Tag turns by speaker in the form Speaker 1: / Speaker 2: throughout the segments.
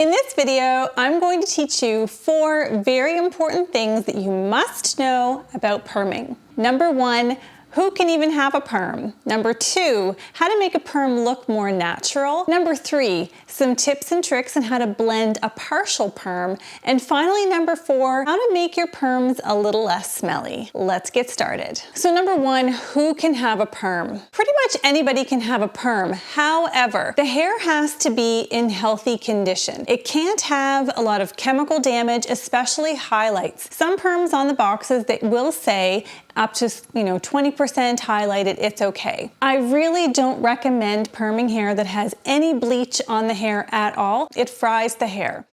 Speaker 1: In this video, I'm going to teach you 4 very important things that you must know about perming. Number 1, who can even have a perm? Number 2, how to make a perm look more natural. Number 3, some tips and tricks on how to blend a partial perm. And finally, number 4, how to make your perms a little less smelly. Let's get started. So number 1, who can have a perm? Pretty much anybody can have a perm. However, the hair has to be in healthy condition. It can't have a lot of chemical damage, especially highlights. Some perms on the boxes that will say up to 20% highlighted, it's okay. I really don't recommend perming hair that has any bleach on the hair at all. It fries the hair.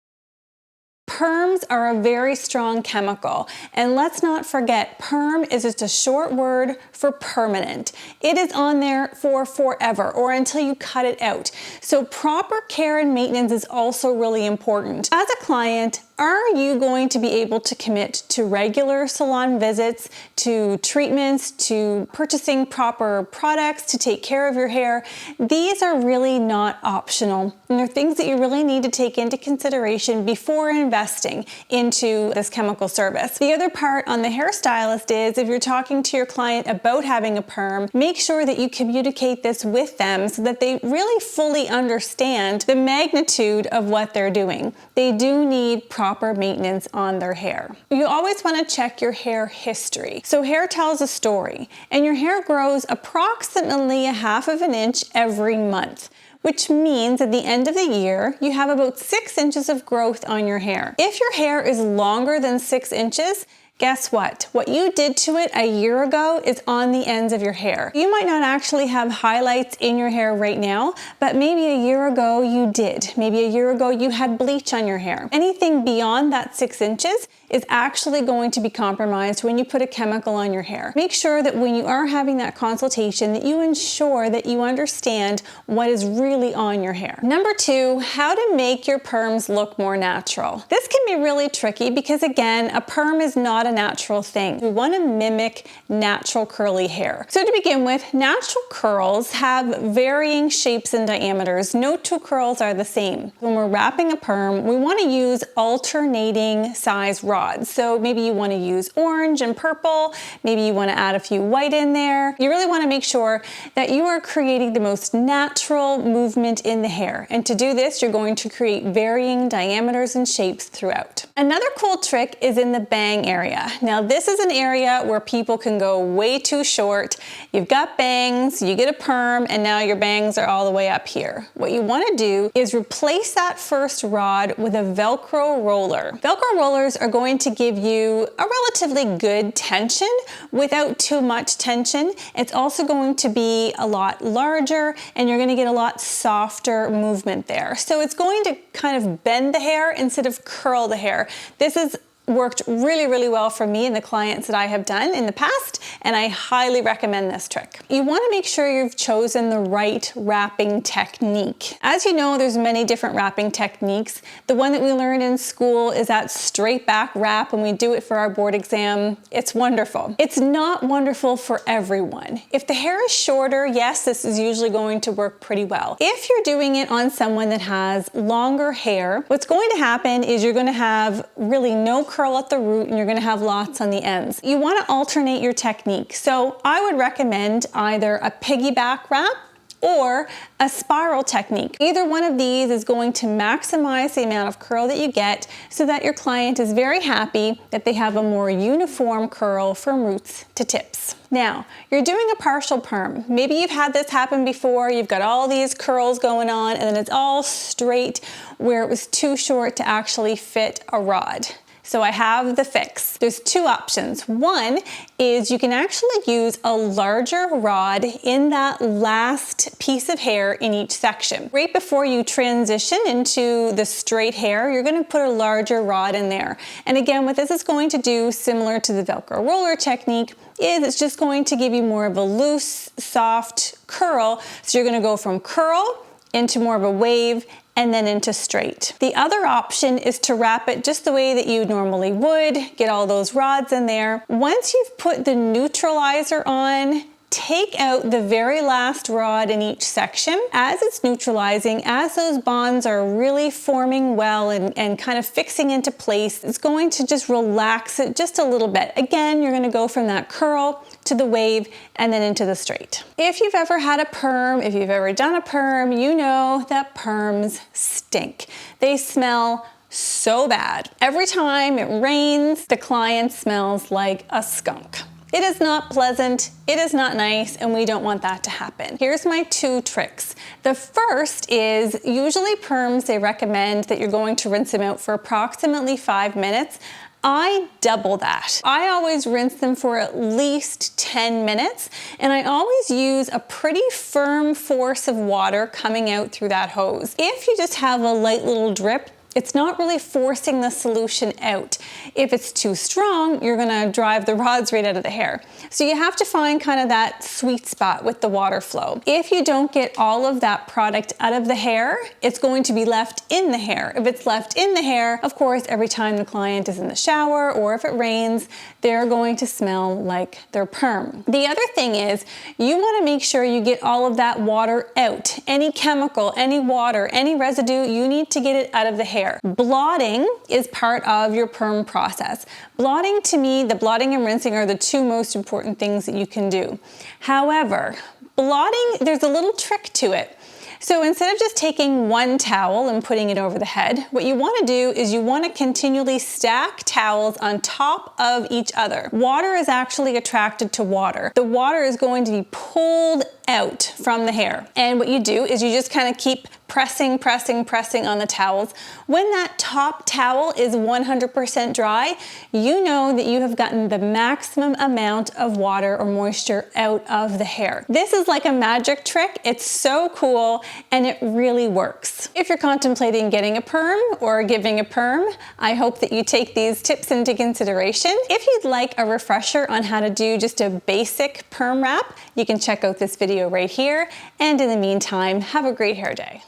Speaker 1: Perms are a very strong chemical, and let's not forget, perm is just a short word for permanent. It is on there for forever or until you cut it out. So proper care and maintenance is also really important. As a client, are you going to be able to commit to regular salon visits, to treatments, to purchasing proper products to take care of your hair? These are really not optional, and they're things that you really need to take into consideration before investing into this chemical service. The other part on the hairstylist is if you're talking to your client about having a perm, make sure that you communicate this with them so that they really fully understand the magnitude of what they're doing. They do need proper maintenance on their hair. You always want to check your hair history. So hair tells a story, and your hair grows approximately 1/2 inch every month, which means at the end of the year, you have about 6 inches of growth on your hair. If your hair is longer than 6 inches, guess what? What you did to it a year ago is on the ends of your hair. You might not actually have highlights in your hair right now, but maybe a year ago you did. Maybe a year ago you had bleach on your hair. Anything beyond that 6 inches is actually going to be compromised when you put a chemical on your hair. Make sure that when you are having that consultation that you ensure that you understand what is really on your hair. Number 2, how to make your perms look more natural. This can be really tricky because again, a perm is not a natural thing. We want to mimic natural curly hair. So to begin with, natural curls have varying shapes and diameters. No 2 curls are the same. When we're wrapping a perm, we want to use alternating size rods. So maybe you want to use orange and purple, maybe you want to add a few white in there. You really want to make sure that you are creating the most natural movement in the hair. And to do this, you're going to create varying diameters and shapes throughout. Another cool trick is in the bang area. Now this is an area where people can go way too short. You've got bangs, you get a perm, and now your bangs are all the way up here. What you want to do is replace that first rod with a Velcro roller. Velcro rollers are going to give you a relatively good tension without too much tension. It's also going to be a lot larger, and you're going to get a lot softer movement there. So it's going to kind of bend the hair instead of curl the hair. This is worked really, really well for me and the clients that I have done in the past, and I highly recommend this trick. You want to make sure you've chosen the right wrapping technique. As you know, there's many different wrapping techniques. The one that we learned in school is that straight back wrap when we do it for our board exam. It's wonderful. It's not wonderful for everyone. If the hair is shorter, yes, this is usually going to work pretty well. If you're doing it on someone that has longer hair, what's going to happen is you're going to have really no curl at the root, and you're going to have lots on the ends. You want to alternate your technique. So I would recommend either a piggyback wrap or a spiral technique. Either one of these is going to maximize the amount of curl that you get so that your client is very happy that they have a more uniform curl from roots to tips. Now, you're doing a partial perm. Maybe you've had this happen before. You've got all these curls going on and then it's all straight where it was too short to actually fit a rod. So I have the fix. There's 2 options. One is you can actually use a larger rod in that last piece of hair in each section. Right before you transition into the straight hair, you're going to put a larger rod in there. And again, what this is going to do, similar to the Velcro roller technique, is it's just going to give you more of a loose, soft curl. So you're going to go from curl into more of a wave and then into straight. The other option is to wrap it just the way that you normally would, get all those rods in there. Once you've put the neutralizer on, take out the very last rod in each section. As it's neutralizing, as those bonds are really forming well and kind of fixing into place, it's going to just relax it just a little bit. Again, you're gonna go from that curl to the wave and then into the straight. If you've ever had a perm, if you've ever done a perm, you know that perms stink. They smell so bad. Every time it rains, the client smells like a skunk. It is not pleasant, it is not nice, and we don't want that to happen. Here's my 2 tricks. The first is, usually perms, they recommend that you're going to rinse them out for approximately 5 minutes. I double that. I always rinse them for at least 10 minutes, and I always use a pretty firm force of water coming out through that hose. If you just have a light little drip, it's not really forcing the solution out. If it's too strong, you're gonna drive the rods right out of the hair. So you have to find kind of that sweet spot with the water flow. If you don't get all of that product out of the hair, it's going to be left in the hair. If it's left in the hair, of course, every time the client is in the shower or if it rains, they're going to smell like their perm. The other thing is, you wanna make sure you get all of that water out. Any chemical, any water, any residue, you need to get it out of the hair. Blotting is part of your perm process. Blotting, to me, the blotting and rinsing are the 2 most important things that you can do. However, blotting, there's a little trick to it. So instead of just taking one towel and putting it over the head, what you want to do is you want to continually stack towels on top of each other. Water is actually attracted to water. The water is going to be pulled out from the hair. And what you do is you just kind of keep pressing on the towels. When that top towel is 100% dry, you know that you have gotten the maximum amount of water or moisture out of the hair. This is like a magic trick. It's so cool and it really works. If you're contemplating getting a perm or giving a perm, I hope that you take these tips into consideration. If you'd like a refresher on how to do just a basic perm wrap, you can check out this video right here. And in the meantime, have a great hair day.